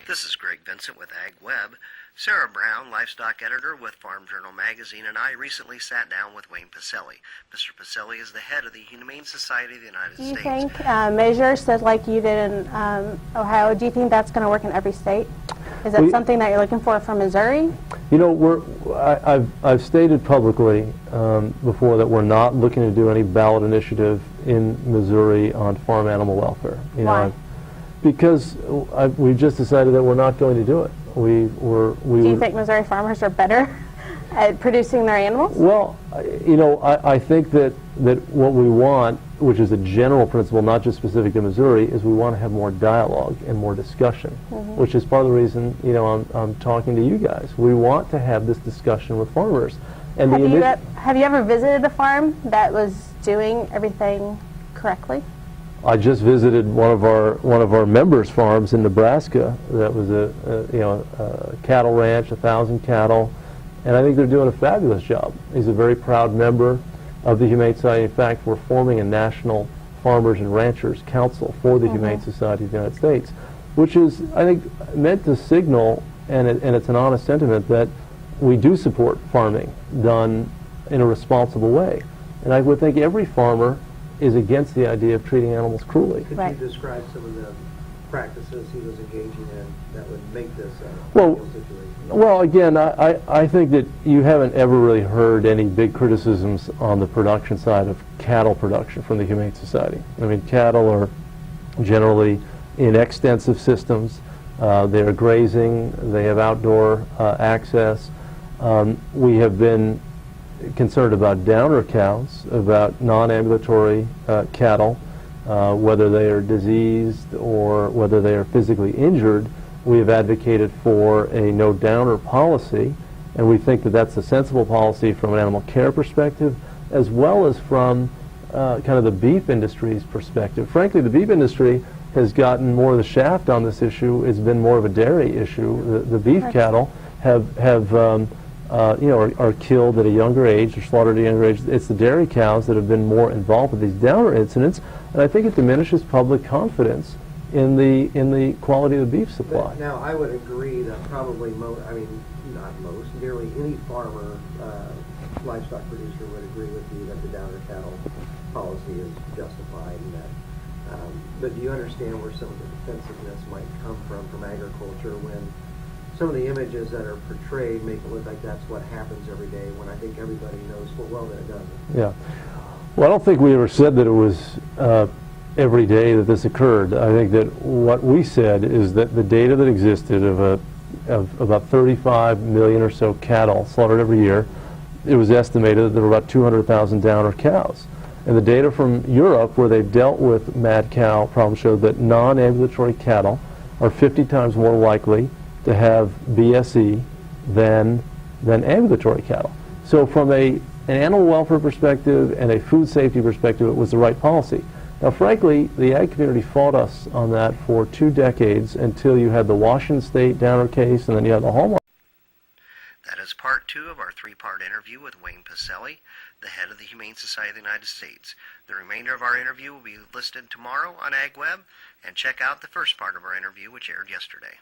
This is Greg Vincent with Ag Web. Sarah Brown, livestock editor with Farm Journal magazine, and I recently sat down with Wayne Pacelle. Mr. Pacelle is the head of the Humane Society of the United States. Do you think measures like you did in Ohio, do you think that's going to work in every state? Is that something that you're looking for from Missouri? You know, I've stated publicly before that we're not looking to do any ballot initiative in Missouri on farm animal welfare. Why? Because we've just decided that we're not going to do it. Do you think Missouri farmers are better at producing their animals? Well, you know, I think that what we want, which is a general principle, not just specific to Missouri, is we want to have more dialogue and more discussion, which is part of the reason, you know, I'm talking to you guys. We want to have this discussion with farmers. And have you ever visited a farm that was doing everything correctly? I just visited one of our members' farms in Nebraska. That was a cattle ranch, 1,000 cattle, and I think they're doing a fabulous job. He's a very proud member of the Humane Society. In fact, we're forming a national farmers and ranchers council for the Humane Society of the United States, which is, I think, meant to signal, and it's an honest sentiment, that we do support farming done in a responsible way. And I would think every farmer is against the idea of treating animals cruelly. Could you describe some of the practices he was engaging in that would make this a well, situation? Well, again, I think that you haven't ever really heard any big criticisms on the production side of cattle production from the Humane Society. I mean, cattle are generally in extensive systems. They are grazing. They have outdoor access. We have been concerned about downer cows, about non-ambulatory cattle, whether they are diseased or whether they are physically injured. We have advocated for a no downer policy, and we think that that's a sensible policy from an animal care perspective, as well as from kind of the beef industry's perspective. Frankly, the beef industry has gotten more of the shaft on this issue. It's been more of a dairy issue. The beef cattle are killed at a younger age or slaughtered at a younger age. It's the dairy cows that have been more involved with these downer incidents, and I think it diminishes public confidence in the quality of the beef supply. Now, I would agree that probably nearly any farmer, livestock producer would agree with you that the downer cattle policy is justified, and that. But do you understand where some of the defensiveness might come from agriculture when some of the images that are portrayed make it look like that's what happens every day, when I think everybody knows full well that it doesn't? Yeah. Well, I don't think we ever said that it was every day that this occurred. I think that what we said is that the data that existed of about 35 million or so cattle slaughtered every year, it was estimated that there were about 200,000 downer cows. And the data from Europe, where they've dealt with mad cow problems, showed that non-ambulatory cattle are 50 times more likely to have BSE than ambulatory cattle. So from an animal welfare perspective and a food safety perspective, it was the right policy. Now, frankly, the ag community fought us on that for 2 decades until you had the Washington State downer case, and then you had the Hallmark. That is part 2 of our 3-part interview with Wayne Pacelle, the head of the Humane Society of the United States. The remainder of our interview will be listed tomorrow on Ag Web, and check out the first part of our interview, which aired yesterday.